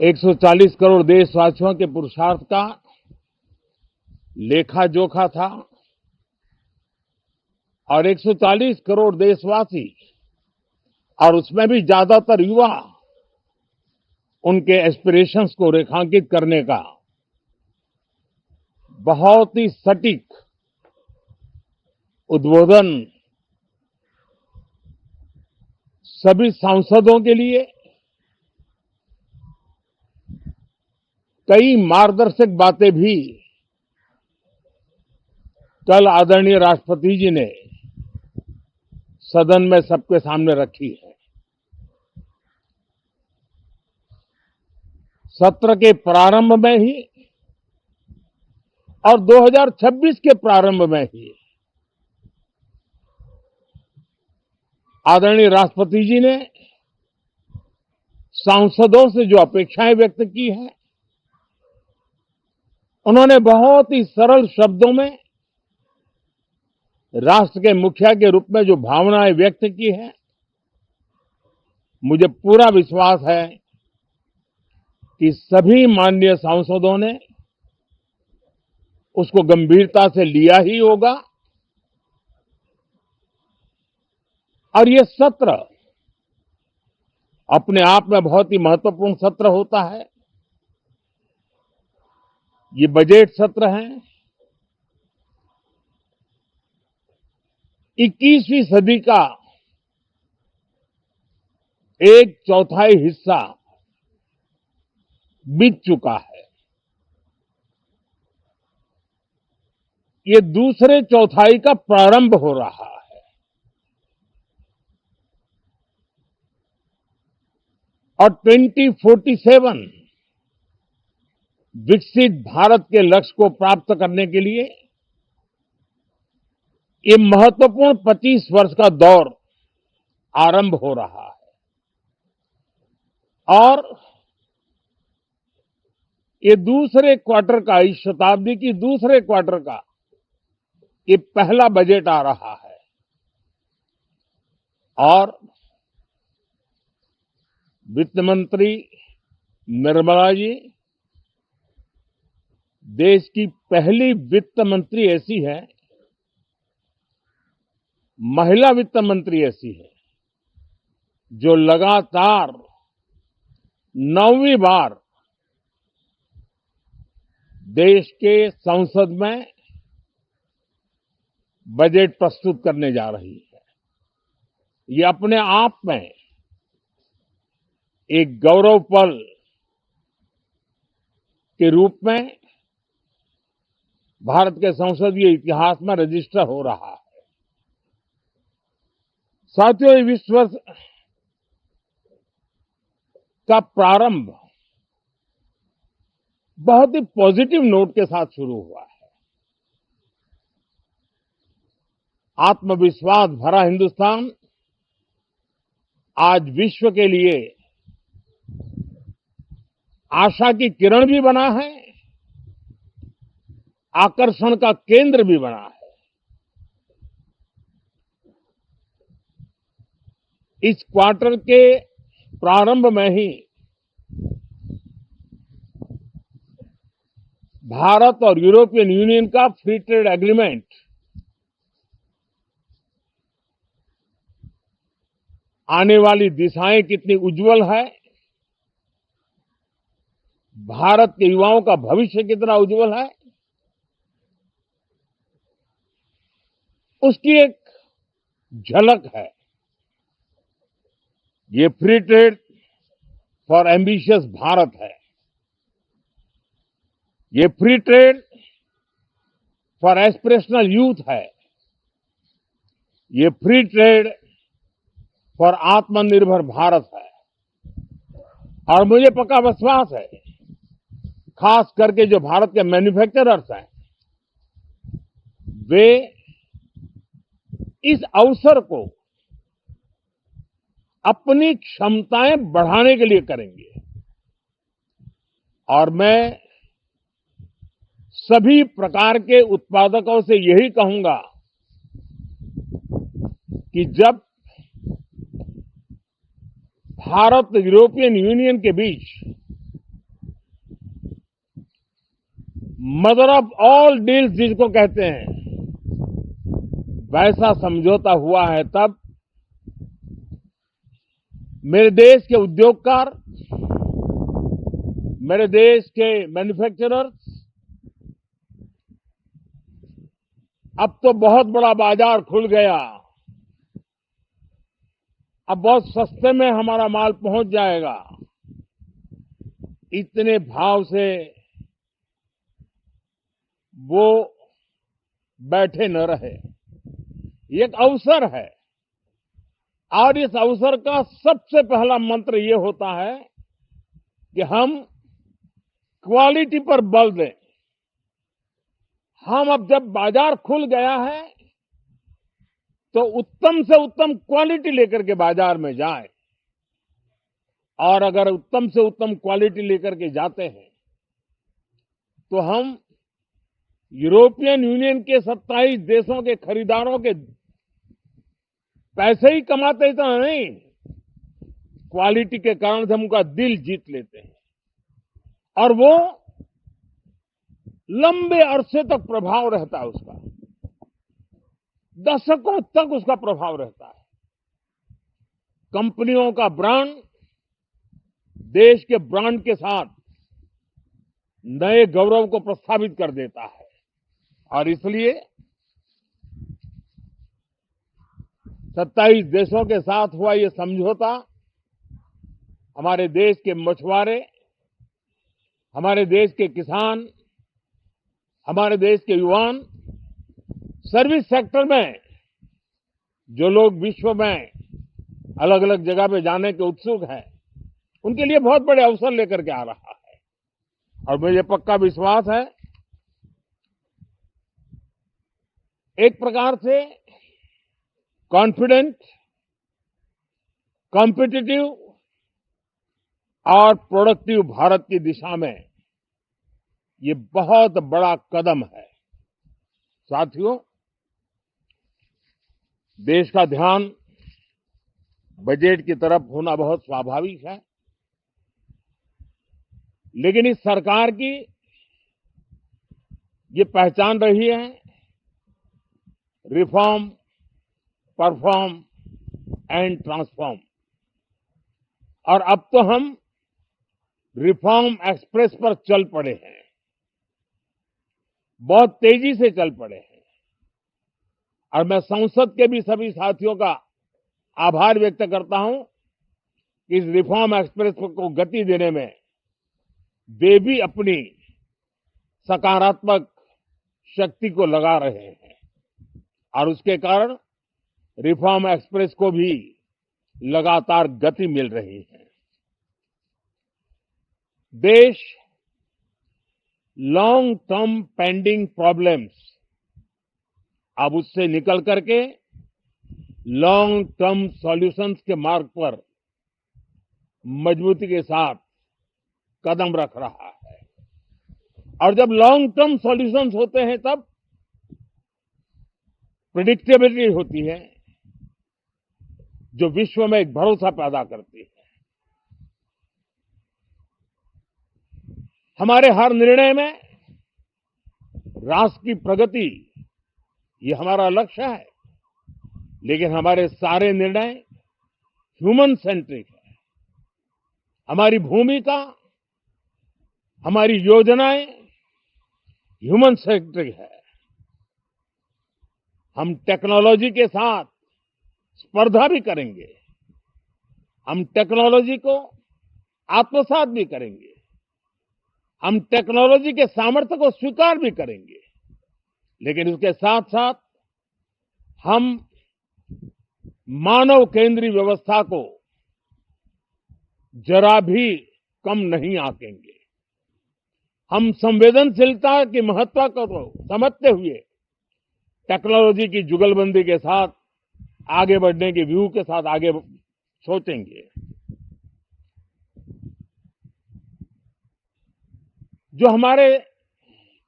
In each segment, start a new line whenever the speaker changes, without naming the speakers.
140 करोड़ देशवासियों के पुरुषार्थ का लेखा जोखा था और 140 करोड़ देशवासी और उसमें भी ज्यादातर युवा उनके एस्पिरेशंस को रेखांकित करने का बहुत ही सटीक उद्बोधन सभी सांसदों के लिए कई मार्गदर्शक बातें भी कल आदरणीय राष्ट्रपति जी ने सदन में सबके सामने रखी है। सत्र के प्रारंभ में ही और 2026 के प्रारंभ में ही आदरणीय राष्ट्रपति जी ने सांसदों से जो अपेक्षाएं व्यक्त की हैं, उन्होंने बहुत ही सरल शब्दों में राष्ट्र के मुखिया के रूप में जो भावनाएं व्यक्त की हैं, मुझे पूरा विश्वास है कि सभी माननीय सांसदों ने उसको गंभीरता से लिया ही होगा और ये सत्र अपने आप में बहुत ही महत्वपूर्ण सत्र होता है। ये बजट सत्र है। 21वीं सदी का एक चौथाई हिस्सा बीत चुका है। ये दूसरे चौथाई का प्रारंभ हो रहा है और 2047 विकसित भारत के लक्ष्य को प्राप्त करने के लिए ये महत्वपूर्ण 25 वर्ष का दौर आरंभ हो रहा है और ये दूसरे क्वार्टर का, इस शताब्दी की दूसरे क्वार्टर का ये पहला बजट आ रहा है और वित्त मंत्री निर्मला जी देश की पहली वित्त मंत्री ऐसी है, महिला वित्त मंत्री ऐसी है जो लगातार 9वीं बार देश के संसद में बजट प्रस्तुत करने जा रही है। ये अपने आप में एक गौरव पल के रूप में भारत के संसदीय इतिहास में रजिस्टर हो रहा है। साथियों, इस वर्ष का प्रारंभ बहुत ही पॉजिटिव नोट के साथ शुरू हुआ है। आत्मविश्वास भरा हिंदुस्तान आज विश्व के लिए आशा की किरण भी बना है, आकर्षण का केंद्र भी बना है। इस क्वार्टर के प्रारंभ में ही भारत और यूरोपियन यूनियन का फ्री ट्रेड एग्रीमेंट आने वाली दिशाएं कितनी उज्जवल है, भारत के युवाओं का भविष्य कितना उज्जवल है, उसकी एक झलक है। ये free trade for ambitious Bharat है। ये free trade for aspirational youth है। ये फ्री ट्रेड फॉर आत्मनिर्भर भारत है। और मुझे पक्का विश्वास है, खास करके जो भारत के मैन्युफैक्चरर्स हैं, वे इस अवसर को अपनी क्षमताएं बढ़ाने के लिए करेंगे। और मैं सभी प्रकार के उत्पादकों से यही कहूंगा कि जब भारत यूरोपियन यूनियन के बीच मदर ऑफ ऑल डील्स जिसको कहते हैं, वैसा समझौता हुआ है तब मेरे देश के उद्योगकार, मेरे देश के मैन्युफैक्चरर्स अब तो बहुत बड़ा बाजार खुल गया, अब बहुत सस्ते में हमारा माल पहुंच जाएगा, इतने भाव से वो बैठे न रहे। ये एक अवसर है और इस अवसर का सबसे पहला मंत्र ये होता है कि हम क्वालिटी पर बल दें। हम अब जब बाजार खुल गया है तो उत्तम से उत्तम क्वालिटी लेकर के बाजार में जाएं, और अगर उत्तम से उत्तम क्वालिटी लेकर के जाते हैं तो हम यूरोपियन यूनियन के 27 देशों के खरीदारों के पैसे ही कमाते इतना नहीं, क्वालिटी के कारण से हम उनका दिल जीत लेते हैं और वो लंबे अरसे तक प्रभाव रहता है, उसका दशकों तक उसका प्रभाव रहता है। कंपनियों का ब्रांड देश के ब्रांड के साथ नए गौरव को प्रस्थापित कर देता है और इसलिए 27 देशों के साथ हुआ ये समझौता हमारे देश के मछुआरे, हमारे देश के किसान, हमारे देश के युवान, सर्विस सेक्टर में जो लोग विश्व में अलग अलग जगह पे जाने के उत्सुक हैं, उनके लिए बहुत बड़े अवसर लेकर के आ रहा है और मुझे पक्का विश्वास है एक प्रकार से कॉन्फिडेंट, कॉम्पिटिटिव और प्रोडक्टिव भारत की दिशा में ये बहुत बड़ा कदम है। साथियों, देश का ध्यान बजट की तरफ होना बहुत स्वाभाविक है, लेकिन इस सरकार की ये पहचान रही है रिफॉर्म, परफॉर्म एंड ट्रांसफॉर्म, और अब तो हम रिफॉर्म एक्सप्रेस पर चल पड़े हैं, बहुत तेजी से चल पड़े हैं और मैं संसद के भी सभी साथियों का आभार व्यक्त करता हूं कि इस रिफॉर्म एक्सप्रेस को गति देने में वे भी अपनी सकारात्मक शक्ति को लगा रहे हैं और उसके कारण रिफॉर्म एक्सप्रेस को भी लगातार गति मिल रही है। देश लॉन्ग टर्म पेंडिंग प्रॉब्लम्स अब उससे निकल करके लॉन्ग टर्म सॉल्यूशंस के मार्ग पर मजबूती के साथ कदम रख रहा है और जब लॉन्ग टर्म सॉल्यूशंस होते हैं तब प्रेडिक्टेबिलिटी होती है जो विश्व में एक भरोसा पैदा करती है। हमारे हर निर्णय में राष्ट्र की प्रगति ये हमारा लक्ष्य है, लेकिन हमारे सारे निर्णय ह्यूमन सेंट्रिक है। हमारी भूमिका, हमारी योजनाएं ह्यूमन सेंट्रिक है। हम टेक्नोलॉजी के साथ स्पर्धा भी करेंगे, हम टेक्नोलॉजी को आत्मसात भी करेंगे, हम टेक्नोलॉजी के सामर्थ्य को स्वीकार भी करेंगे, लेकिन उसके साथ साथ हम मानव केंद्रीय व्यवस्था को जरा भी कम नहीं आंकेंगे। हम संवेदनशीलता की महत्व को समझते हुए टेक्नोलॉजी की जुगलबंदी के साथ आगे बढ़ने के व्यू के साथ आगे सोचेंगे। जो हमारे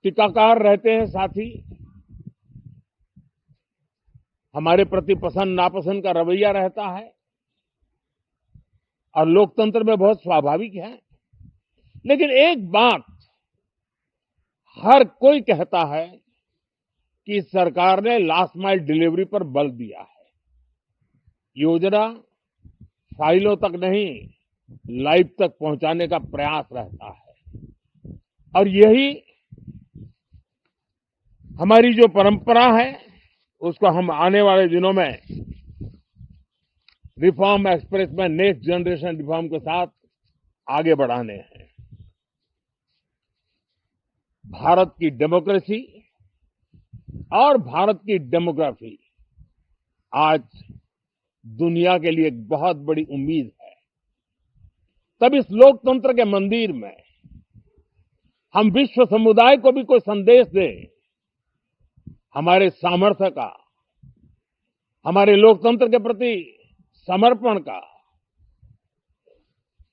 टीकाकार रहते हैं साथी, हमारे प्रति पसंद नापसंद का रवैया रहता है और लोकतंत्र में बहुत स्वाभाविक है, लेकिन एक बात हर कोई कहता है कि सरकार ने लास्ट माइल डिलीवरी पर बल दिया है। योजना फाइलों तक नहीं, लाइफ तक पहुंचाने का प्रयास रहता है और यही हमारी जो परंपरा है उसको हम आने वाले दिनों में रिफॉर्म एक्सप्रेस में नेक्स्ट जनरेशन रिफॉर्म के साथ आगे बढ़ाने हैं। भारत की डेमोक्रेसी और भारत की डेमोग्राफी आज दुनिया के लिए एक बहुत बड़ी उम्मीद है। तब इस लोकतंत्र के मंदिर में हम विश्व समुदाय को भी कोई संदेश दें हमारे सामर्थ्य का, हमारे लोकतंत्र के प्रति समर्पण का,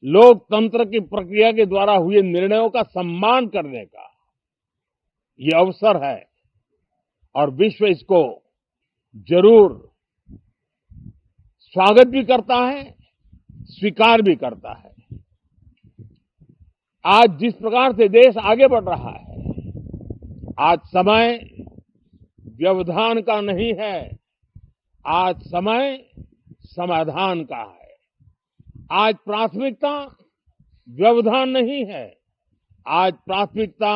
लोकतंत्र की प्रक्रिया के द्वारा हुए निर्णयों का सम्मान करने का ये अवसर है और विश्व इसको जरूर स्वागत भी करता है, स्वीकार भी करता है। आज जिस प्रकार से देश आगे बढ़ रहा है, आज समय व्यवधान का नहीं है, आज समय समाधान का है। आज प्राथमिकता व्यवधान नहीं है, आज प्राथमिकता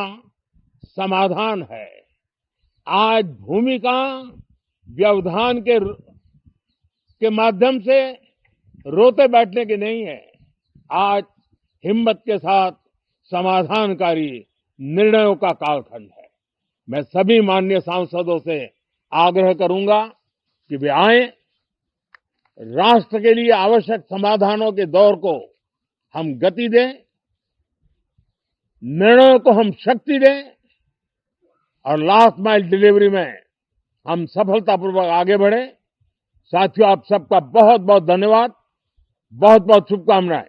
समाधान है। आज भूमिका व्यवधान के माध्यम से रोते बैठने की नहीं है, आज हिम्मत के साथ समाधानकारी निर्णयों का कालखंड है। मैं सभी माननीय सांसदों से आग्रह करूंगा कि वे आएं, राष्ट्र के लिए आवश्यक समाधानों के दौर को हम गति दें, निर्णयों को हम शक्ति दें और लास्ट माइल डिलीवरी में हम सफलतापूर्वक आगे बढ़ें। साथियों, आप सबका बहुत बहुत धन्यवाद, बहुत बहुत शुभकामनाएं।